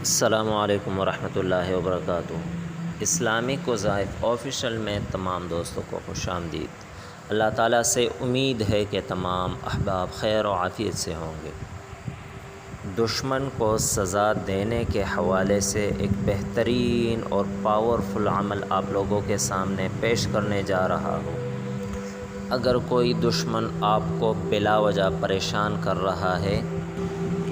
السلام علیکم ورحمۃ اللہ وبرکاتہ۔ اسلامک وظائف آفیشل میں تمام دوستوں کو خوش آمدید۔ اللہ تعالیٰ سے امید ہے کہ تمام احباب خیر و عافیت سے ہوں گے۔ دشمن کو سزا دینے کے حوالے سے ایک بہترین اور پاورفل عمل آپ لوگوں کے سامنے پیش کرنے جا رہا ہوں۔ اگر کوئی دشمن آپ کو بلا وجہ پریشان کر رہا ہے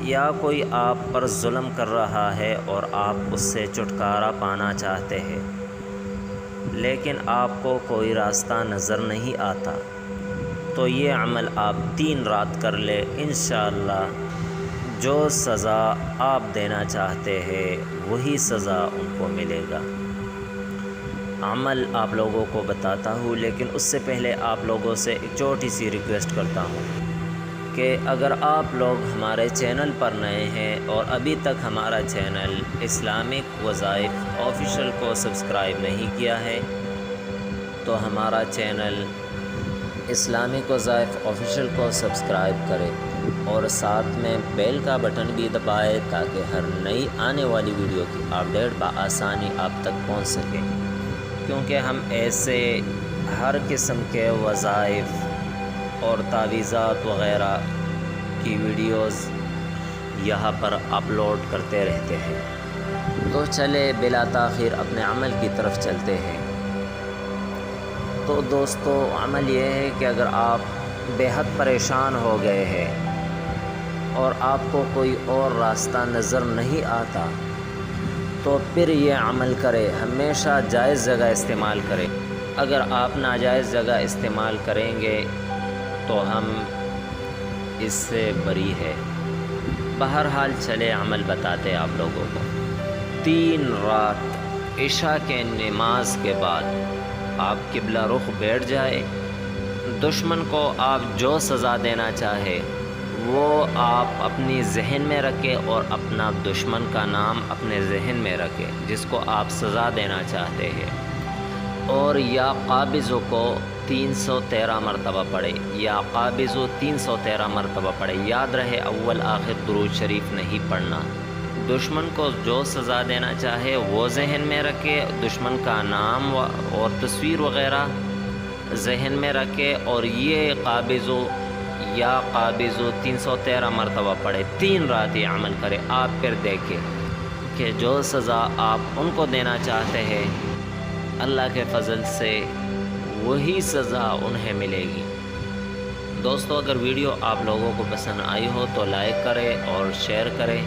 یا کوئی آپ پر ظلم کر رہا ہے اور آپ اس سے چھٹکارا پانا چاہتے ہیں لیکن آپ کو کوئی راستہ نظر نہیں آتا، تو یہ عمل آپ 3 رات کر لے، انشاءاللہ جو سزا آپ دینا چاہتے ہیں وہی سزا ان کو ملے گا۔ عمل آپ لوگوں کو بتاتا ہوں، لیکن اس سے پہلے آپ لوگوں سے ایک چھوٹی سی ریکویسٹ کرتا ہوں کہ اگر آپ لوگ ہمارے چینل پر نئے ہیں اور ابھی تک ہمارا چینل اسلامک وظائف آفیشل کو سبسکرائب نہیں کیا ہے تو ہمارا چینل اسلامک وظائف آفیشل کو سبسکرائب کرے اور ساتھ میں بیل کا بٹن بھی دبائے تاکہ ہر نئی آنے والی ویڈیو کی اپڈیٹ بآسانی آپ تک پہنچ سکے، کیونکہ ہم ایسے ہر قسم کے وظائف اور تعویذات وغیرہ کی ویڈیوز یہاں پر اپلوڈ کرتے رہتے ہیں۔ تو چلے بلا تاخیر اپنے عمل کی طرف چلتے ہیں۔ تو دوستو، عمل یہ ہے کہ اگر آپ بے حد پریشان ہو گئے ہیں اور آپ کو کوئی اور راستہ نظر نہیں آتا تو پھر یہ عمل کرے، ہمیشہ جائز جگہ استعمال کریں۔ اگر آپ ناجائز جگہ استعمال کریں گے تو ہم اس سے بری ہے۔ بہرحال چلے عمل بتاتے آپ لوگوں کو۔ 3 رات عشاء کے نماز کے بعد آپ قبلہ رخ بیٹھ جائے، دشمن کو آپ جو سزا دینا چاہے وہ آپ اپنی ذہن میں رکھے اور اپنا دشمن کا نام اپنے ذہن میں رکھے جس کو آپ سزا دینا چاہتے ہیں، اور یا قابضوں کو 313 مرتبہ پڑھے، یا قابضو 313 مرتبہ پڑھے۔ یاد رہے اول آخر درود شریف نہیں پڑھنا۔ دشمن کو جو سزا دینا چاہے وہ ذہن میں رکھے، دشمن کا نام اور تصویر وغیرہ ذہن میں رکھے، اور یہ قابضو یا قابضو 313 مرتبہ پڑھے۔ 3 رات یہ عمل کرے، آپ پھر دیکھیں کہ جو سزا آپ ان کو دینا چاہتے ہیں اللہ کے فضل سے وہی سزا انہیں ملے گی۔ دوستو، اگر ویڈیو آپ لوگوں کو پسند آئی ہو تو لائک کریں اور شیئر کریں۔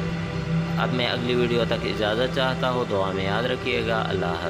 اب میں اگلی ویڈیو تک اجازت چاہتا ہوں، دعا میں یاد رکھیے گا۔ اللہ حافظ۔